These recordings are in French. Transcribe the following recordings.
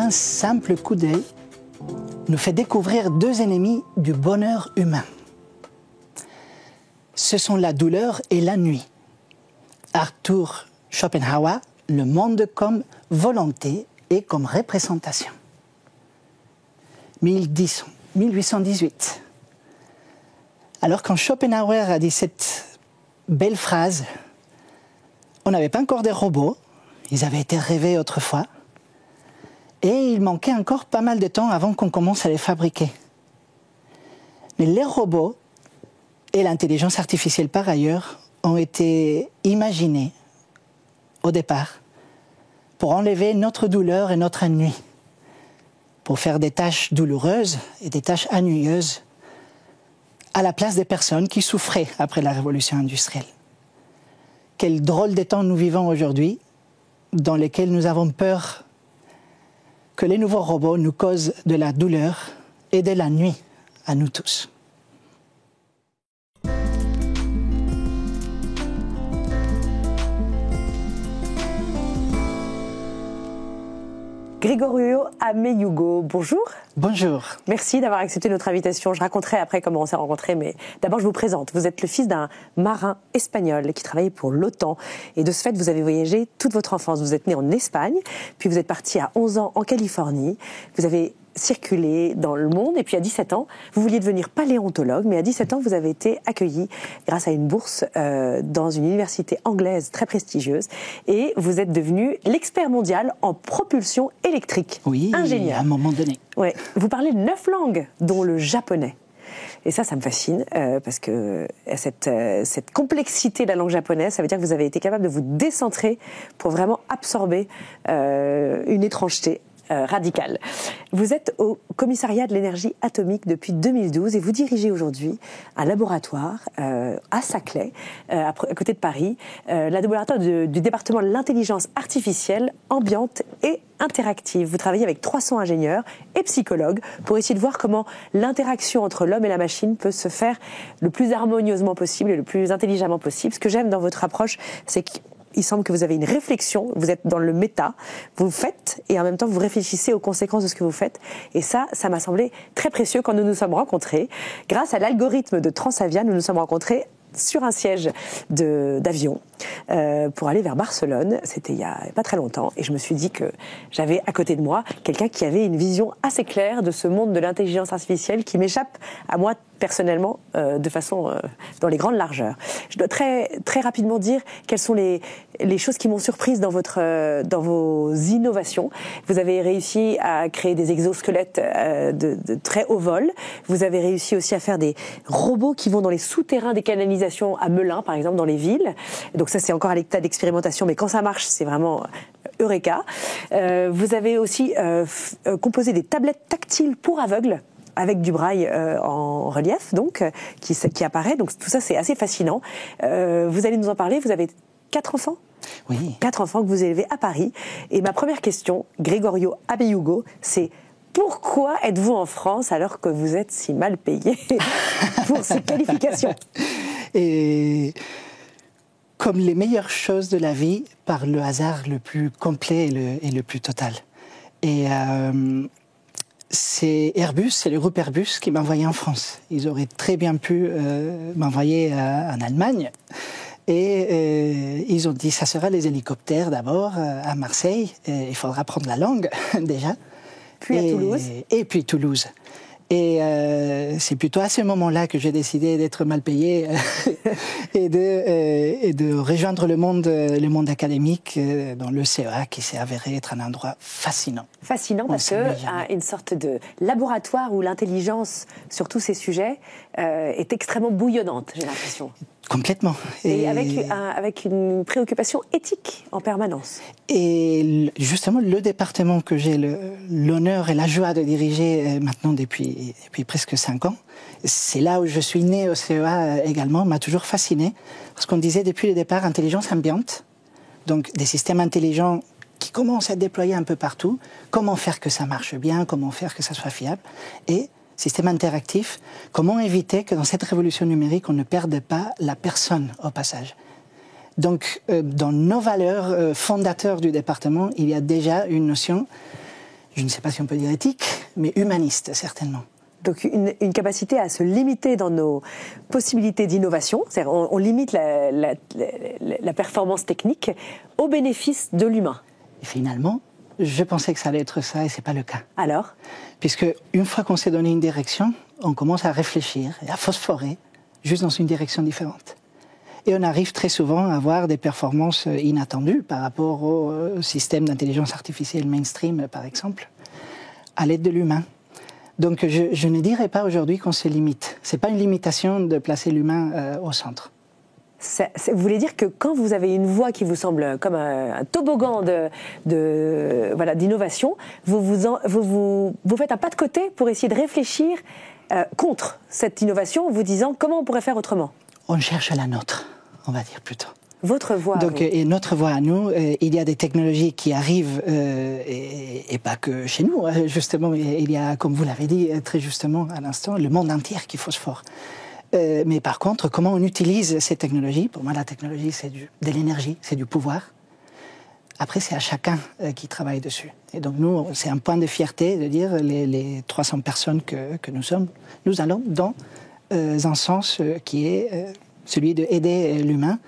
un simple coup d'œil nous fait découvrir deux ennemis du bonheur humain. Ce sont la douleur et la nuit. Arthur Schopenhauer, le monde comme volonté et comme représentation. 1818. Alors quand Schopenhauer a dit cette belle phrase, on n'avait pas encore des robots, ils avaient été rêvés autrefois, et il manquait encore pas mal de temps avant qu'on commence à les fabriquer. Mais les robots et l'intelligence artificielle par ailleurs ont été imaginés au départ pour enlever notre douleur et notre ennui, pour faire des tâches douloureuses et des tâches ennuyeuses à la place des personnes qui souffraient après la révolution industrielle. Quel drôle de temps nous vivons aujourd'hui, dans lesquels nous avons peur que les nouveaux robots nous causent de la douleur et de la nuit à nous tous. Gregorio Ameyugo, bonjour. Bonjour. Merci d'avoir accepté notre invitation. Je raconterai après comment on s'est rencontrés, mais d'abord je vous présente. Vous êtes le fils d'un marin espagnol qui travaillait pour l'OTAN. Et de ce fait, vous avez voyagé toute votre enfance. Vous êtes né en Espagne, puis vous êtes parti à 11 ans en Californie. Vous avez circulé dans le monde, et puis à 17 ans, vous vouliez devenir paléontologue, mais à 17 ans, vous avez été accueilli grâce à une bourse dans une université anglaise très prestigieuse, et vous êtes devenu l'expert mondial en propulsion électrique. Oui, ingénieur. À un moment donné. Ouais. Vous parlez 9 langues, dont le japonais. Et ça me fascine, parce que cette complexité de la langue japonaise, ça veut dire que vous avez été capable de vous décentrer pour vraiment absorber une étrangeté radicale. Vous êtes au commissariat de l'énergie atomique depuis 2012 et vous dirigez aujourd'hui un laboratoire à Saclay, à côté de Paris, le laboratoire du département de l'intelligence artificielle, ambiante et interactive. Vous travaillez avec 300 ingénieurs et psychologues pour essayer de voir comment l'interaction entre l'homme et la machine peut se faire le plus harmonieusement possible et le plus intelligemment possible. Ce que j'aime dans votre approche, c'est qu'il semble que vous avez une réflexion, vous êtes dans le méta, vous faites et en même temps vous réfléchissez aux conséquences de ce que vous faites. Et ça m'a semblé très précieux quand nous nous sommes rencontrés. Grâce à l'algorithme de Transavia, nous nous sommes rencontrés sur un siège d'avion pour aller vers Barcelone. C'était il n'y a pas très longtemps. Et je me suis dit que j'avais à côté de moi quelqu'un qui avait une vision assez claire de ce monde de l'intelligence artificielle qui m'échappe à moi personnellement de façon dans les grandes largeurs. Je dois très, très rapidement dire quelles sont les choses qui m'ont surprise dans vos innovations. Vous avez réussi à créer des exosquelettes de très haut vol. Vous avez réussi aussi à faire des robots qui vont dans les souterrains des canalisations à Melun, par exemple, dans les villes. Donc ça, c'est encore à l'état d'expérimentation, mais quand ça marche, c'est vraiment eureka. Vous avez aussi composé des tablettes tactiles pour aveugles, avec du braille en relief, donc, qui apparaît. Donc tout ça, c'est assez fascinant. Vous allez nous en parler. Vous avez 4 enfants ? Oui. 4 enfants que vous élevez à Paris. Et ma première question, Gregorio Ameyugo, c'est pourquoi êtes-vous en France alors que vous êtes si mal payé pour ces qualifications ? Et comme les meilleures choses de la vie, par le hasard le plus complet et le plus total. Et c'est Airbus, c'est le groupe Airbus qui m'a envoyé en France. Ils auraient très bien pu m'envoyer en Allemagne. Et ils ont dit, ça sera les hélicoptères d'abord à Marseille. Et il faudra prendre la langue déjà. Puis à Toulouse. Et puis Toulouse. Et c'est plutôt à ce moment-là que j'ai décidé d'être mal payé et de rejoindre le monde académique dans le CEA qui s'est avéré être un endroit fascinant. Fascinant parce que une sorte de laboratoire où l'intelligence sur tous ces sujets est extrêmement bouillonnante, j'ai l'impression. Complètement. Et avec une préoccupation éthique en permanence. Et justement, le département que j'ai l'honneur et la joie de diriger maintenant depuis presque 5 ans, c'est là où je suis né au CEA également, m'a toujours fasciné. Parce qu'on disait depuis le départ, intelligence ambiante, donc des systèmes intelligents qui commencent à être déployés un peu partout, comment faire que ça marche bien, comment faire que ça soit fiable, et système interactif, comment éviter que dans cette révolution numérique, on ne perde pas la personne au passage. Donc, dans nos valeurs fondateurs du département, il y a déjà une notion, je ne sais pas si on peut dire éthique, mais humaniste, certainement. Donc une capacité à se limiter dans nos possibilités d'innovation, c'est-à-dire on limite la performance technique au bénéfice de l'humain. Et finalement, je pensais que ça allait être ça et ce n'est pas le cas. Alors ? Puisque une fois qu'on s'est donné une direction, on commence à réfléchir et à phosphorer juste dans une direction différente. Et on arrive très souvent à avoir des performances inattendues par rapport au système d'intelligence artificielle mainstream, par exemple, à l'aide de l'humain. Donc je ne dirais pas aujourd'hui qu'on se limite. Ce n'est pas une limitation de placer l'humain au centre. Vous voulez dire que quand vous avez une voie qui vous semble comme un toboggan d'innovation, vous faites un pas de côté pour essayer de réfléchir contre cette innovation, en vous disant comment on pourrait faire autrement ? On cherche la nôtre, on va dire plutôt. Votre voie. Donc, et notre voie à nous, il y a des technologies qui arrivent, et pas que chez nous, justement, il y a, comme vous l'avez dit très justement à l'instant, le monde entier qui phosphore. Mais par contre, comment on utilise ces technologies? Pour moi, la technologie, c'est de l'énergie, c'est du pouvoir. Après, c'est à chacun qui travaille dessus. Et donc, nous, c'est un point de fierté de dire les 300 personnes que nous sommes, nous allons dans un sens qui est celui d'aider l'humain.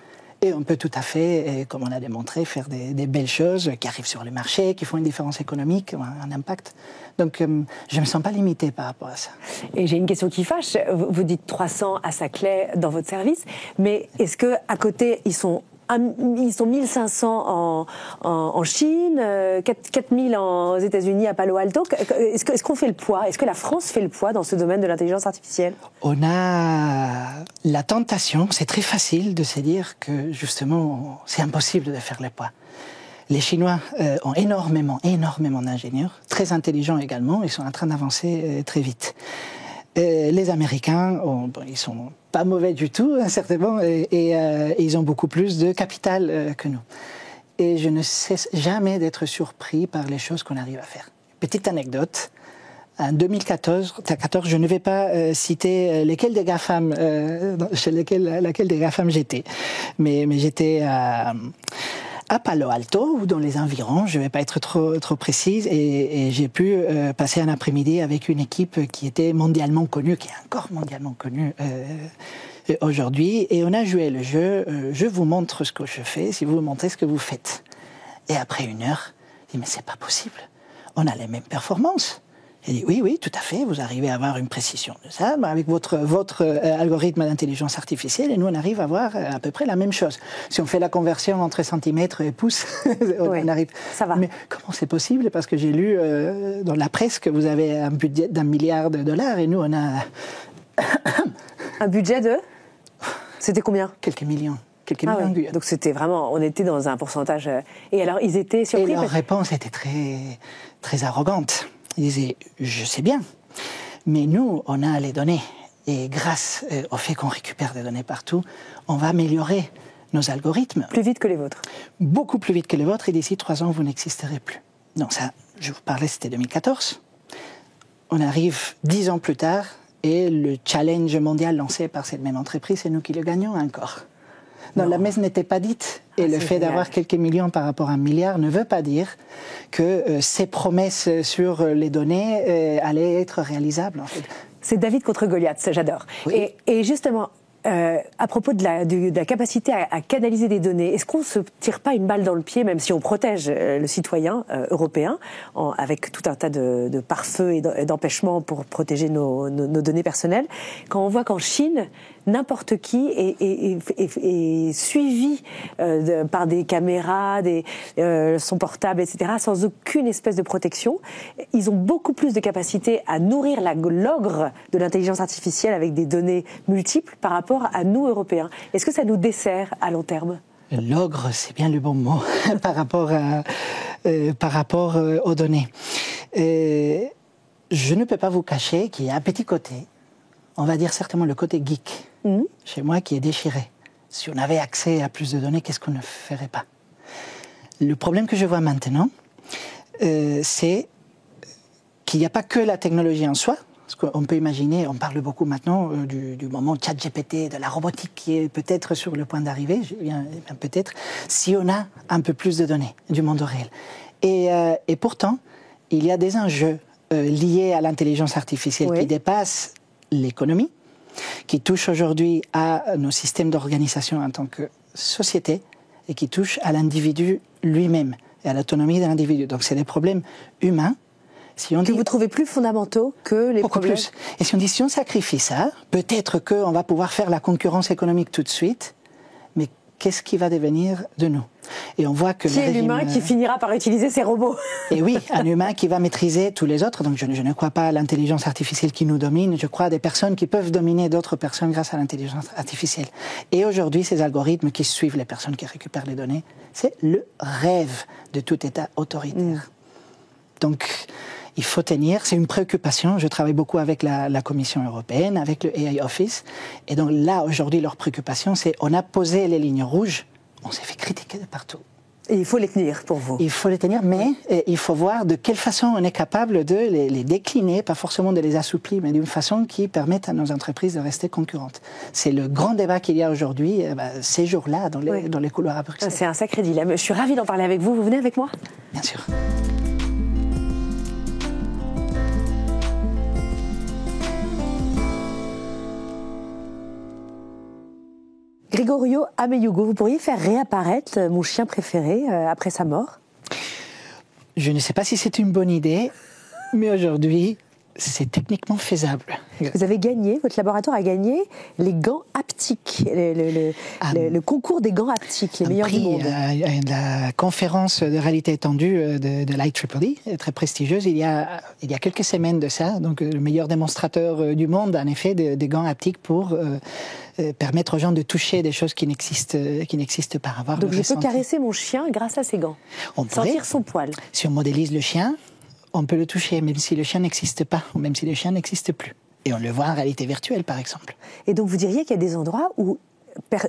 Et on peut tout à fait, comme on a démontré, faire des belles choses qui arrivent sur le marché, qui font une différence économique, un impact. Donc, je ne me sens pas limitée par rapport à ça. Et j'ai une question qui fâche. Vous dites 300 à Saclay dans votre service, mais est-ce qu'à côté, ils sont 1500 en Chine, 4000 aux États-Unis, à Palo Alto. Est-ce qu'on fait le poids? Est-ce que la France fait le poids dans ce domaine de l'intelligence artificielle? On a la tentation, c'est très facile de se dire que justement, c'est impossible de faire le poids. Les Chinois ont énormément d'ingénieurs, très intelligents également, ils sont en train d'avancer très vite. Les Américains, ils sont pas mauvais du tout, certainement, et ils ont beaucoup plus de capital que nous. Et je ne cesse jamais d'être surpris par les choses qu'on arrive à faire. Petite anecdote, en 2014, je ne vais pas citer laquelle des GAFAM j'étais, mais j'étais à Palo Alto, ou dans les environs, je ne vais pas être trop précise, et j'ai pu passer un après-midi avec une équipe qui était mondialement connue, qui est encore mondialement connue aujourd'hui, et on a joué le jeu, je vous montre ce que je fais, si vous me montrez ce que vous faites. Et après une heure, je dis, mais c'est pas possible, on a les mêmes performances. J'ai dit, oui, tout à fait, vous arrivez à avoir une précision de ça, avec votre algorithme d'intelligence artificielle, et nous, on arrive à avoir à peu près la même chose. Si on fait la conversion entre centimètres et pouces, on arrive. Ça va. Mais comment c'est possible? Parce que j'ai lu dans la presse que vous avez un budget d'1 milliard de dollars, et nous, on a... Un budget de? C'était combien? Quelques millions. Donc c'était vraiment, on était dans un pourcentage... Et alors, ils étaient surpris? Et leur réponse était très arrogante. Ils disaient, je sais bien, mais nous, on a les données. Et grâce au fait qu'on récupère des données partout, on va améliorer nos algorithmes. Plus vite que les vôtres? Beaucoup plus vite que les vôtres, et d'ici 3 ans, vous n'existerez plus. Non, ça, je vous parlais, c'était 2014. On arrive 10 ans plus tard, et le challenge mondial lancé par cette même entreprise, c'est nous qui le gagnons encore. Non, la messe n'était pas dite. Et le fait d'avoir quelques millions par rapport à 1 milliard ne veut pas dire que ces promesses sur les données allaient être réalisables, en fait. C'est David contre Goliath, ça j'adore. Oui. Et justement, à propos de la capacité à canaliser des données, est-ce qu'on ne se tire pas une balle dans le pied, même si on protège le citoyen européen, avec tout un tas de pare-feux et d'empêchements pour protéger nos données personnelles, quand on voit qu'en Chine, n'importe qui est suivi par des caméras, son portable, etc., sans aucune espèce de protection. Ils ont beaucoup plus de capacité à nourrir l'ogre de l'intelligence artificielle avec des données multiples par rapport à nous, Européens. Est-ce que ça nous dessert à long terme? L'ogre, c'est bien le bon mot par rapport aux données. Je ne peux pas vous cacher qu'il y a un petit côté, on va dire certainement le côté geek, chez moi, qui est déchiré. Si on avait accès à plus de données, qu'est-ce qu'on ne ferait pas? Le problème que je vois maintenant, c'est qu'il n'y a pas que la technologie en soi. Parce qu'on peut imaginer, on parle beaucoup maintenant du moment ChatGPT, de la robotique qui est peut-être sur le point d'arriver, peut-être, si on a un peu plus de données du monde réel. Et pourtant, il y a des enjeux liés à l'intelligence artificielle qui dépassent l'économie, qui touchent aujourd'hui à nos systèmes d'organisation en tant que société et qui touchent à l'individu lui-même et à l'autonomie de l'individu. Donc c'est des problèmes humains. Si on que vous trouvez plus fondamentaux que les problèmes. Plus. Et si on dit, si on sacrifie ça, peut-être qu'on va pouvoir faire la concurrence économique tout de suite, mais qu'est-ce qui va devenir de nous? Et on voit que qui est l'humain qui finira par utiliser ces robots? Et oui, un humain qui va maîtriser tous les autres. Donc je ne crois pas à l'intelligence artificielle qui nous domine, je crois à des personnes qui peuvent dominer d'autres personnes grâce à l'intelligence artificielle. Et aujourd'hui, ces algorithmes qui suivent les personnes qui récupèrent les données, c'est le rêve de tout État autoritaire. Donc, il faut tenir, c'est une préoccupation. Je travaille beaucoup avec la Commission européenne, avec le AI Office. Et donc là, aujourd'hui, leur préoccupation, c'est on a posé les lignes rouges, on s'est fait critiquer de partout. Et il faut les tenir pour vous. Il faut les tenir, mais il faut voir de quelle façon on est capable de les décliner, pas forcément de les assouplir, mais d'une façon qui permette à nos entreprises de rester concurrentes. C'est le grand débat qu'il y a aujourd'hui, ces jours-là, dans les couloirs à Bruxelles. C'est un sacré dilemme. Je suis ravie d'en parler avec vous. Vous venez avec moi? Bien sûr. Gregorio Ameyugo, vous pourriez faire réapparaître mon chien préféré après sa mort? Je ne sais pas si c'est une bonne idée, mais aujourd'hui, c'est techniquement faisable. Vous avez gagné, votre laboratoire a gagné les gants haptiques, le concours des gants haptiques, les meilleurs du monde. La conférence de réalité étendue de l'IEEE, très prestigieuse, il y a quelques semaines de ça, donc le meilleur démonstrateur du monde, en effet, des gants haptiques pour permettre aux gens de toucher des choses qui n'existent pas. Donc je peux caresser mon chien grâce à ces gants, sentir son poil. Si on modélise le chien, on peut le toucher, même si le chien n'existe pas, ou même si le chien n'existe plus. Et on le voit en réalité virtuelle, par exemple. Et donc vous diriez qu'il y a des endroits où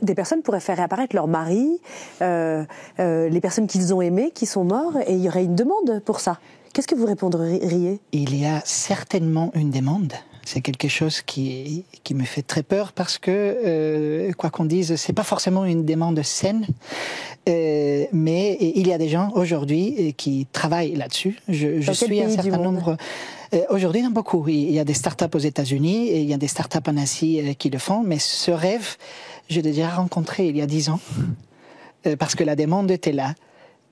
des personnes pourraient faire réapparaître leur mari, les personnes qu'ils ont aimées, qui sont morts, et il y aurait une demande pour ça. Qu'est-ce que vous répondriez? Il y a certainement une demande. C'est quelque chose qui me fait très peur parce que, quoi qu'on dise, c'est pas forcément une demande saine, mais il y a des gens aujourd'hui qui travaillent là-dessus. Je suis un certain nombre. Aujourd'hui, il y en a beaucoup. Il y a des startups aux États-Unis et il y a des startups en Asie qui le font, mais ce rêve, je l'ai déjà rencontré il y a 10 ans, parce que la demande était là.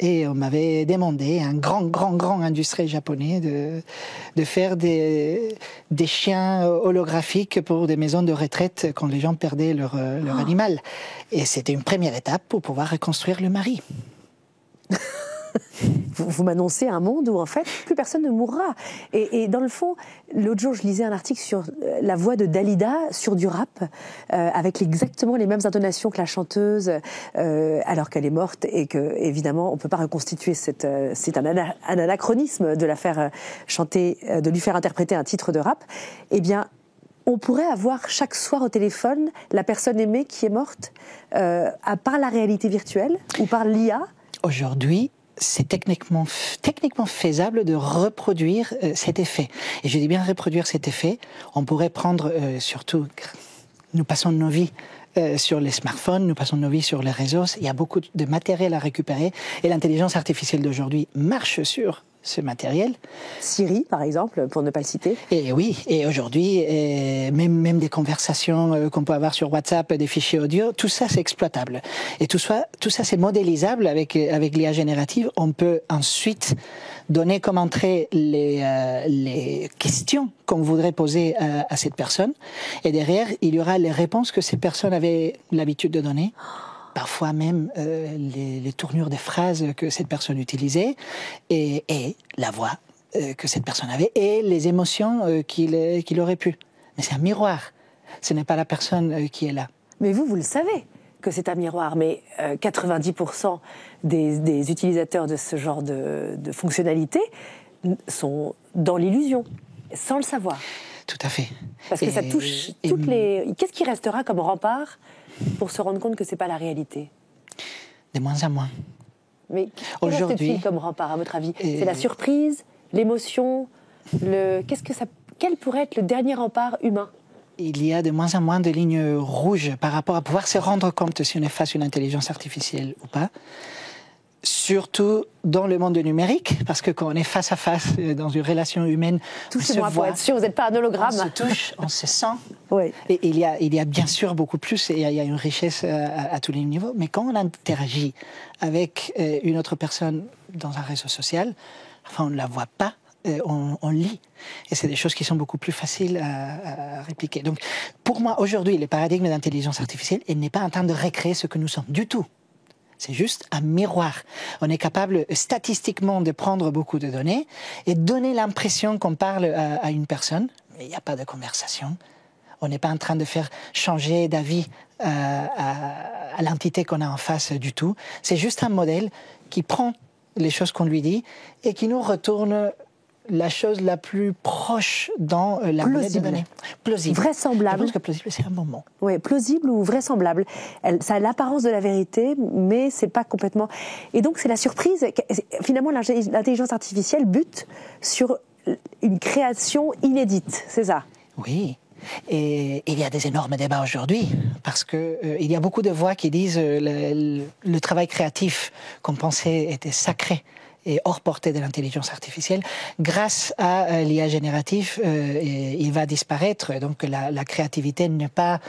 Et on m'avait demandé, un grand industriel japonais, de faire des chiens holographiques pour des maisons de retraite quand les gens perdaient leur animal. Et c'était une première étape pour pouvoir reconstruire le mari. Vous m'annoncez un monde où, en fait, plus personne ne mourra. Et dans le fond, l'autre jour, je lisais un article sur la voix de Dalida sur du rap, avec exactement les mêmes intonations que la chanteuse, alors qu'elle est morte, et que, évidemment, on ne peut pas reconstituer c'est un anachronisme de la faire chanter, de lui faire interpréter un titre de rap. Eh bien, on pourrait avoir chaque soir au téléphone la personne aimée qui est morte, par la réalité virtuelle ou par l'IA. Aujourd'hui, c'est techniquement faisable de reproduire cet effet. Et je dis bien reproduire cet effet. On pourrait prendre, surtout, nous passons nos vies sur les smartphones, nous passons nos vies sur les réseaux. Il y a beaucoup de matériel à récupérer. Et l'intelligence artificielle d'aujourd'hui marche sur ce matériel. Siri, par exemple, pour ne pas le citer. Et oui, et aujourd'hui, même des conversations qu'on peut avoir sur WhatsApp, des fichiers audio, tout ça, c'est exploitable. Et tout ça, c'est modélisable avec l'IA générative. On peut ensuite donner comme entrée les questions qu'on voudrait poser à cette personne. Et derrière, il y aura les réponses que ces personnes avaient l'habitude de donner. Parfois même les tournures des phrases que cette personne utilisait et la voix que cette personne avait et les émotions qu'il aurait pu. Mais c'est un miroir, ce n'est pas la personne qui est là. Mais vous le savez que c'est un miroir, mais 90% des utilisateurs de ce genre de fonctionnalité sont dans l'illusion, sans le savoir. Tout à fait. Parce que ça touche toutes les... Qu'est-ce qui restera comme rempart pour se rendre compte que ce n'est pas la réalité? De moins en moins. Mais qu'est-ce comme rempart, à votre avis? C'est la surprise, l'émotion, quel pourrait être le dernier rempart humain? Il y a de moins en moins de lignes rouges par rapport à pouvoir se rendre compte si on est face à une intelligence artificielle ou pas. Surtout dans le monde numérique, parce que quand on est face à face dans une relation humaine, touchez-moi pour être sûr, vous n'êtes pas un hologramme. On se touche, on se sent. Oui. Et il y a bien sûr beaucoup plus, et il y a une richesse à tous les niveaux. Mais quand on interagit avec une autre personne dans un réseau social, enfin, on ne la voit pas. On lit. Et c'est des choses qui sont beaucoup plus faciles à répliquer. Donc, pour moi, aujourd'hui, le paradigme d'intelligence artificielle, il n'est pas en train de recréer ce que nous sommes du tout. C'est juste un miroir. On est capable statistiquement de prendre beaucoup de données et donner l'impression qu'on parle à une personne, mais il n'y a pas de conversation. On n'est pas en train de faire changer d'avis à l'entité qu'on a en face du tout. C'est juste un modèle qui prend les choses qu'on lui dit et qui nous retourne la chose la plus proche dans la boîte de données. Plausible. Vraisemblable. Je pense que plausible, c'est un bon mot. Oui, plausible ou vraisemblable. Ça a l'apparence de la vérité, mais c'est pas complètement... Et donc, c'est la surprise. Finalement, l'intelligence artificielle bute sur une création inédite, c'est ça? Oui. Et il y a des énormes débats aujourd'hui, parce qu'il y a beaucoup de voix qui disent le travail créatif qu'on pensait était sacré et hors portée de l'intelligence artificielle, grâce à l'IA génératif, il va disparaître. Donc la créativité n'est pas...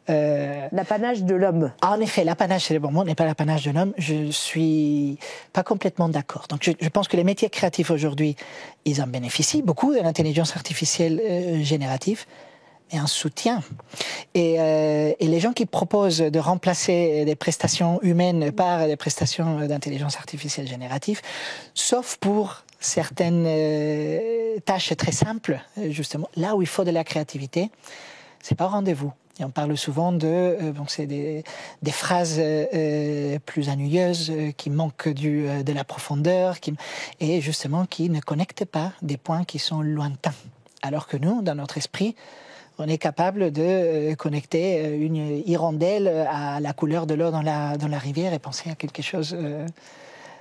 l'apanage de l'homme. En effet, l'apanage, c'est le bon mot, n'est pas l'apanage de l'homme. Je suis pas complètement d'accord. Donc je pense que les métiers créatifs aujourd'hui, ils en bénéficient beaucoup de l'intelligence artificielle générative, et un soutien. Et les gens qui proposent de remplacer des prestations humaines par des prestations d'intelligence artificielle générative, sauf pour certaines tâches très simples, justement, là où il faut de la créativité, c'est pas au rendez-vous. Et on parle souvent c'est des phrases plus ennuyeuses qui manquent de la profondeur et justement qui ne connectent pas des points qui sont lointains. Alors que nous, dans notre esprit, on est capable de connecter une hirondelle à la couleur de l'eau dans la rivière et penser à quelque chose.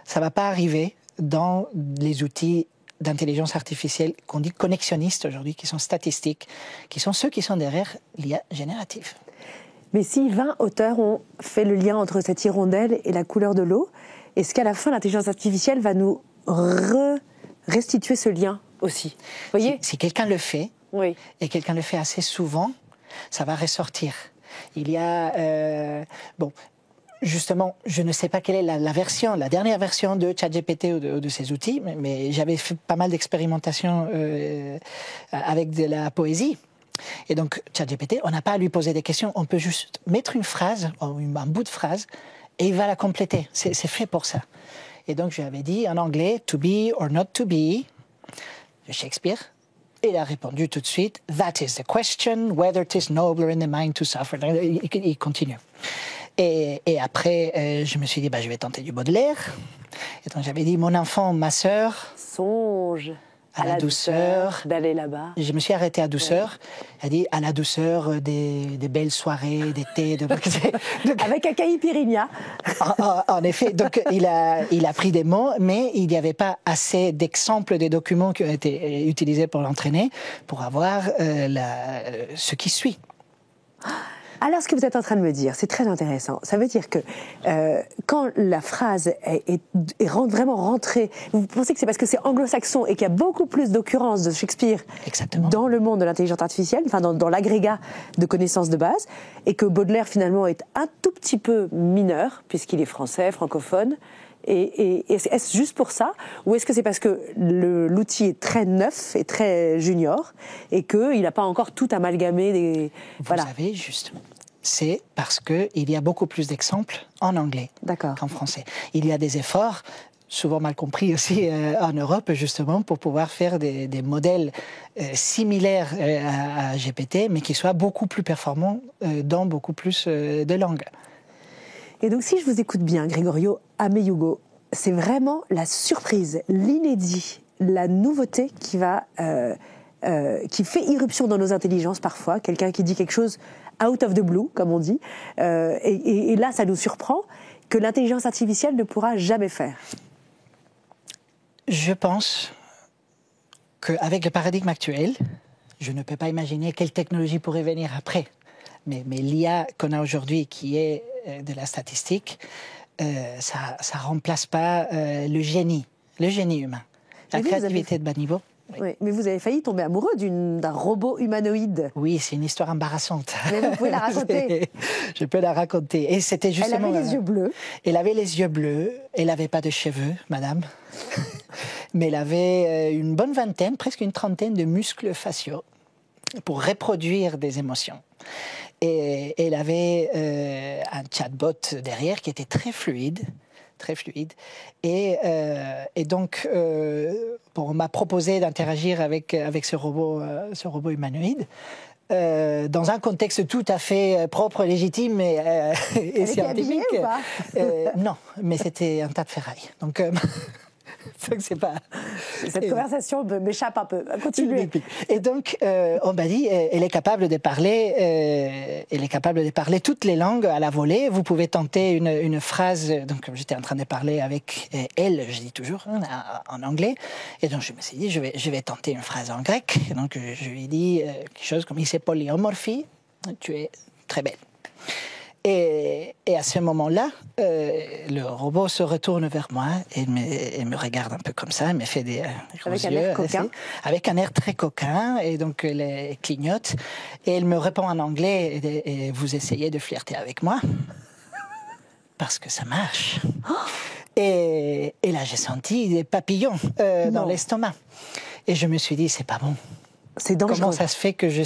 Ça ne va pas arriver dans les outils d'intelligence artificielle qu'on dit connexionnistes aujourd'hui, qui sont statistiques, qui sont ceux qui sont derrière l'IA générative. Mais si 20 auteurs ont fait le lien entre cette hirondelle et la couleur de l'eau, est-ce qu'à la fin, l'intelligence artificielle va nous restituer ce lien aussi? Vous voyez, si quelqu'un le fait, oui. Et quelqu'un le fait assez souvent, ça va ressortir. Il y a... justement, je ne sais pas quelle est la dernière version de ChatGPT ou de ces outils, mais j'avais fait pas mal d'expérimentations avec de la poésie. Et donc, ChatGPT, on n'a pas à lui poser des questions, on peut juste mettre une phrase, un bout de phrase, et il va la compléter. C'est fait pour ça. Et donc, je lui avais dit en anglais, to be or not to be, de Shakespeare. Et il a répondu tout de suite, that is the question, whether it is nobler in the mind to suffer. Il continue. Et après, je me suis dit, je vais tenter du Baudelaire. Et donc j'avais dit, mon enfant, ma sœur, songe à la douceur d'aller là-bas. Je me suis arrêté à douceur. Elle dit à la douceur des belles soirées d'été. Avec un caipirinha. En effet, donc il a pris des mots, mais il n'y avait pas assez d'exemples des documents qui ont été utilisés pour l'entraîner pour avoir ce qui suit. Alors, ce que vous êtes en train de me dire, c'est très intéressant. Ça veut dire que quand la phrase est vraiment rentrée, vous pensez que c'est parce que c'est anglo-saxon et qu'il y a beaucoup plus d'occurrences de Shakespeare Exactement. Dans le monde de l'intelligence artificielle, enfin dans l'agrégat de connaissances de base, et que Baudelaire finalement est un tout petit peu mineur, puisqu'il est français, francophone. Et est-ce juste pour ça, ou est-ce que c'est parce que l'outil est très neuf et très junior et qu'il n'a pas encore tout amalgamé Vous savez, justement, c'est parce qu'il y a beaucoup plus d'exemples en anglais qu'en français. Il y a des efforts, souvent mal compris aussi en Europe, justement, pour pouvoir faire des modèles similaires à GPT, mais qui soient beaucoup plus performants dans beaucoup plus de langues. Et donc, si je vous écoute bien, Gregorio Ameyugo, c'est vraiment la surprise, l'inédit, la nouveauté qui fait irruption dans nos intelligences parfois. Quelqu'un qui dit quelque chose out of the blue, comme on dit. Et là, ça nous surprend que l'intelligence artificielle ne pourra jamais faire. Je pense qu'avec le paradigme actuel, je ne peux pas imaginer quelle technologie pourrait venir après. Mais l'IA qu'on a aujourd'hui, qui est de la statistique, ça remplace pas le génie humain. La créativité de bas niveau. Oui. Oui, mais vous avez failli tomber amoureux d'un robot humanoïde. Oui, c'est une histoire embarrassante. Mais vous pouvez la raconter. Je peux la raconter. Et c'était justement. Elle avait les yeux bleus. Elle avait les yeux bleus. Elle n'avait pas de cheveux, madame. Mais elle avait une bonne vingtaine, presque une trentaine de muscles faciaux pour reproduire des émotions. Et elle avait un chatbot derrière qui était très fluide. Et donc, on m'a proposé d'interagir avec ce robot humanoïde dans un contexte tout à fait propre, légitime et scientifique. Ou pas non, mais c'était un tas de ferraille. Donc, c'est pas... Cette conversation m'échappe un peu. Continuez. Et donc, on m'a dit, elle est capable de parler toutes les langues à la volée. Vous pouvez tenter une phrase. Donc, j'étais en train de parler avec elle, je dis toujours, en anglais. Et donc, je me suis dit, je vais tenter une phrase en grec. Et donc, je lui ai dit quelque chose comme, il s'est polyomorphie, tu es très belle. Et à ce moment-là, le robot se retourne vers moi et me regarde un peu comme ça, me fait des gros avec yeux, un air coquin. Avec un air très coquin, et donc elle clignote, et elle me répond en anglais, et vous essayez de flirter avec moi parce que ça marche. Et là, j'ai senti des papillons dans l'estomac. Et je me suis dit, c'est pas bon. C'est dangereux. Comment ça se fait que je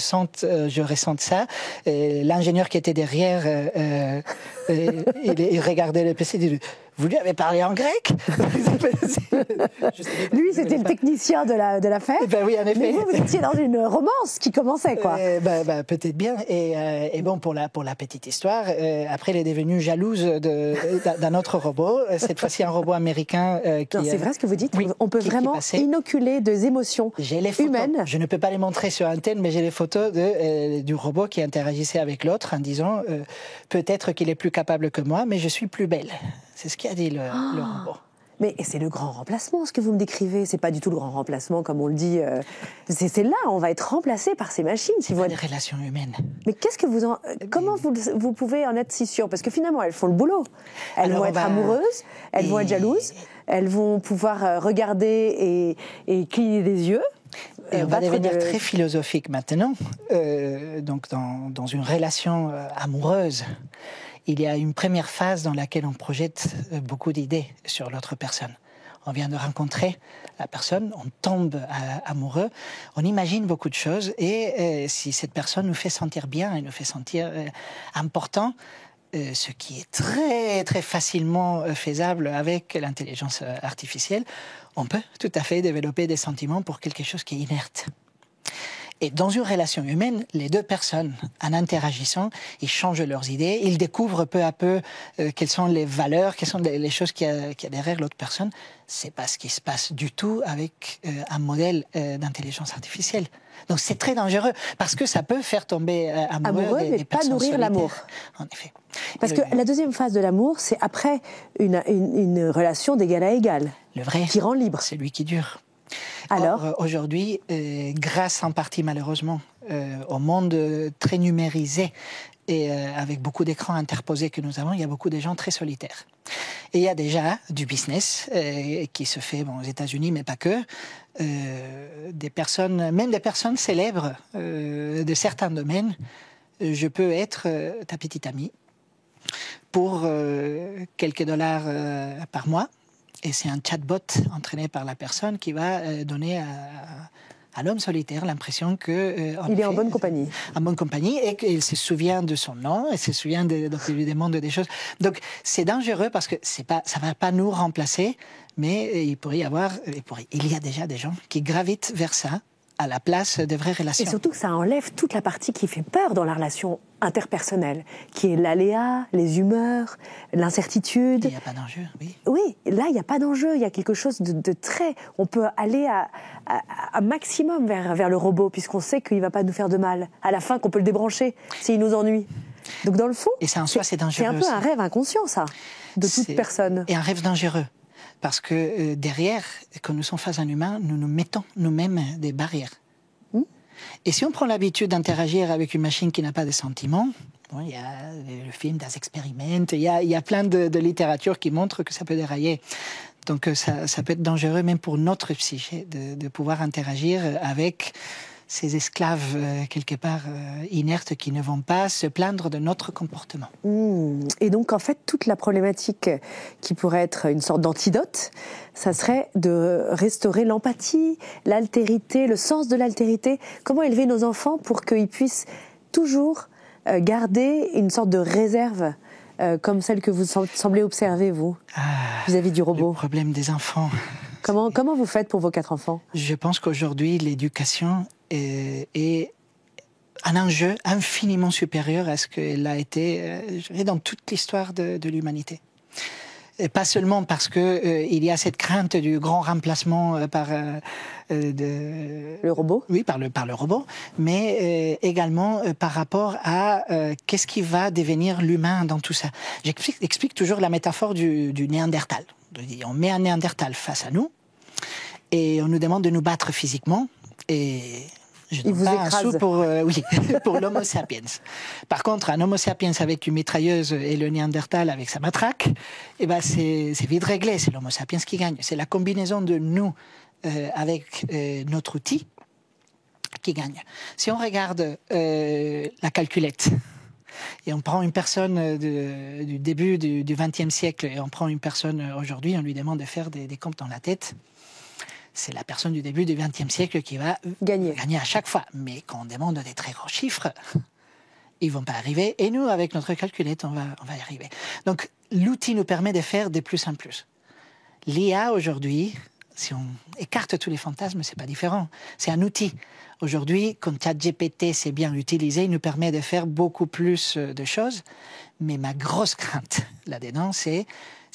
ressente ça? L'ingénieur qui était derrière, il regardait le PC, il dit, vous lui avez parlé en grec? Lui, c'était le technicien de l'affaire. Ben oui, en effet. Mais vous étiez dans une romance qui commençait, quoi. Peut-être bien. Et bon, pour la petite histoire, après, elle est devenue jalouse d'un autre robot. Cette fois-ci, un robot américain c'est vrai ce que vous dites. Oui, on peut vraiment inoculer des émotions humaines. Je ne peux pas les montrer sur antenne, mais j'ai les photos du robot qui interagissait avec l'autre en disant peut-être qu'il est plus capable que moi, mais je suis plus belle. C'est ce qu'a dit le robot. Mais c'est le grand remplacement, ce que vous me décrivez. C'est pas du tout le grand remplacement, comme on le dit. C'est là, on va être remplacé par ces machines. C'est pas des relations humaines. Mais comment vous pouvez en être si sûr? Parce que finalement, elles font le boulot. Elles vont être amoureuses, elles vont être jalouses, elles vont pouvoir regarder et cligner des yeux. Et on va devenir très philosophique maintenant. Donc, dans une relation amoureuse, il y a une première phase dans laquelle on projette beaucoup d'idées sur l'autre personne. On vient de rencontrer la personne, on tombe amoureux, on imagine beaucoup de choses, et si cette personne nous fait sentir bien et nous fait sentir important, ce qui est très très facilement faisable avec l'intelligence artificielle, on peut tout à fait développer des sentiments pour quelque chose qui est inerte. Et dans une relation humaine, les deux personnes, en interagissant, ils changent leurs idées, ils découvrent peu à peu quelles sont les valeurs, quelles sont les choses qu'il y a derrière l'autre personne. C'est pas ce qui se passe du tout avec un modèle d'intelligence artificielle. Donc c'est très dangereux, parce que ça peut faire tomber amoureux des pas personnes nourrir solitaires. l'amour. En effet. Parce que la deuxième phase de l'amour, c'est après une relation d'égal à égal. Le vrai, qui rend libre. C'est lui qui dure. Alors, aujourd'hui, grâce en partie malheureusement au monde très numérisé et avec beaucoup d'écrans interposés que nous avons, il y a beaucoup de gens très solitaires. Et il y a déjà du business qui se fait aux États-Unis, mais pas que. Des personnes, même des personnes célèbres de certains domaines. Je peux être ta petite amie pour quelques dollars par mois. Et c'est un chatbot entraîné par la personne qui va donner à l'homme solitaire l'impression que il est en bonne compagnie. En bonne compagnie, et qu'il se souvient de son nom, et se souvient donc il lui demande des choses. Donc c'est dangereux parce que ça va pas nous remplacer, mais il y a déjà des gens qui gravitent vers ça à la place de vraies relations. Et surtout que ça enlève toute la partie qui fait peur dans la relation interpersonnelle, qui est l'aléa, les humeurs, l'incertitude. Il n'y a pas d'enjeu, oui. Oui, là, il n'y a pas d'enjeu, il y a quelque chose de très... On peut aller à maximum vers le robot, puisqu'on sait qu'il ne va pas nous faire de mal. À la fin, qu'on peut le débrancher s'il nous ennuie. Donc dans le fond, et ça en soi, c'est dangereux. C'est un peu un rêve inconscient, ça, de toute personne. Et un rêve dangereux. Parce que derrière, quand nous sommes face à un humain, nous nous mettons nous-mêmes des barrières. Et si on prend l'habitude d'interagir avec une machine qui n'a pas de sentiments, bon, il y a le film Das Experiment, il y a plein de littérature qui montre que ça peut dérailler. Donc ça peut être dangereux même pour notre psyché de pouvoir interagir avec ces esclaves quelque part inertes qui ne vont pas se plaindre de notre comportement. Et donc en fait toute la problématique qui pourrait être une sorte d'antidote, ça serait de restaurer l'empathie, l'altérité, le sens de l'altérité. Comment élever nos enfants pour qu'ils puissent toujours garder une sorte de réserve comme celle que vous semblez observer, vous, vis-à-vis du robot. Le problème des enfants. Comment vous faites pour vos 4 enfants? Je pense qu'aujourd'hui, l'éducation est un enjeu infiniment supérieur à ce qu'elle a été dans toute l'histoire de l'humanité. Et pas seulement parce qu'il y a cette crainte du grand remplacement par le robot. Oui, par le robot, mais également par rapport à qu'est-ce qui va devenir l'humain dans tout ça. J'explique toujours la métaphore du Néandertal. On met un Néandertal face à nous et on nous demande de nous battre physiquement et je donne pas un sou pour l'Homo sapiens. Par contre, un Homo sapiens avec une mitrailleuse et le Néandertal avec sa matraque, eh ben c'est vite réglé, c'est l'Homo sapiens qui gagne. C'est la combinaison de nous avec notre outil qui gagne. Si on regarde la calculette, et on prend une personne du début du XXe siècle et on prend une personne aujourd'hui, on lui demande de faire des comptes dans la tête, c'est la personne du début du XXe siècle qui va gagner à chaque fois. Mais quand on demande des très gros chiffres, ils ne vont pas arriver. Et nous, avec notre calculette, on va y arriver. Donc, l'outil nous permet de faire des plus en plus. L'IA, aujourd'hui, si on écarte tous les fantasmes, c'est pas différent. C'est un outil. Aujourd'hui, quand ChatGPT s'est bien utilisé, il nous permet de faire beaucoup plus de choses. Mais ma grosse crainte là-dedans, c'est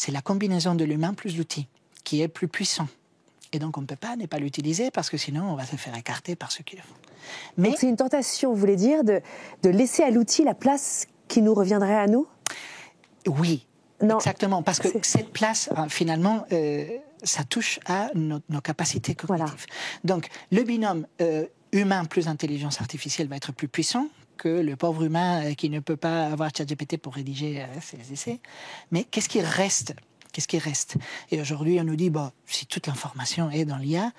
la combinaison de l'humain plus l'outil, qui est plus puissant. Et donc, on ne peut pas ne pas l'utiliser parce que sinon, on va se faire écarter par ceux qui le font. Mais donc c'est une tentation, vous voulez dire, de laisser à l'outil la place qui nous reviendrait à nous? Oui, non. Exactement. Parce que cette place, finalement, ça touche à nos capacités cognitives. Voilà. Donc, le binôme humain plus intelligence artificielle va être plus puissant que le pauvre humain qui ne peut pas avoir ChatGPT pour rédiger ses essais. Mais qu'est-ce qui reste ? Qu'est-ce qui reste? Et aujourd'hui, on nous dit, si toute l'information est dans l'IA,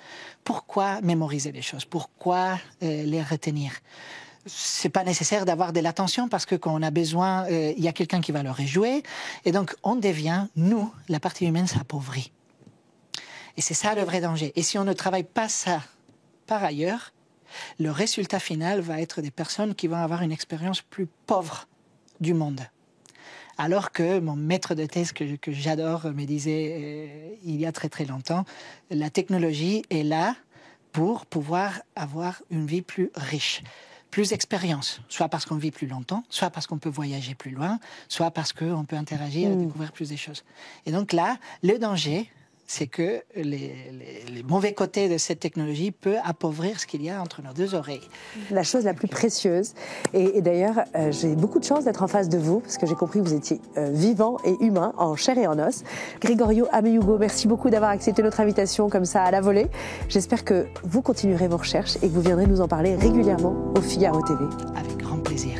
pourquoi mémoriser les choses? Pourquoi les retenir? C'est pas nécessaire d'avoir de l'attention parce que quand on a besoin, il y a quelqu'un qui va le rejouer. Et donc, on devient, nous, la partie humaine s'appauvrit. Et c'est ça le vrai danger. Et si on ne travaille pas ça par ailleurs, le résultat final va être des personnes qui vont avoir une expérience plus pauvre du monde. Alors que mon maître de thèse que j'adore me disait il y a très très longtemps, la technologie est là pour pouvoir avoir une vie plus riche, plus d'expérience, soit parce qu'on vit plus longtemps, soit parce qu'on peut voyager plus loin, soit parce qu'on peut interagir et découvrir plus de choses. Et donc là, le danger, c'est que les mauvais côtés de cette technologie peuvent appauvrir ce qu'il y a entre nos deux oreilles. La chose la plus précieuse. Et d'ailleurs, j'ai beaucoup de chance d'être en face de vous, parce que j'ai compris que vous étiez vivant et humain, en chair et en os. Gregorio Ameyugo, merci beaucoup d'avoir accepté notre invitation comme ça à la volée. J'espère que vous continuerez vos recherches et que vous viendrez nous en parler régulièrement au Figaro TV. Avec grand plaisir.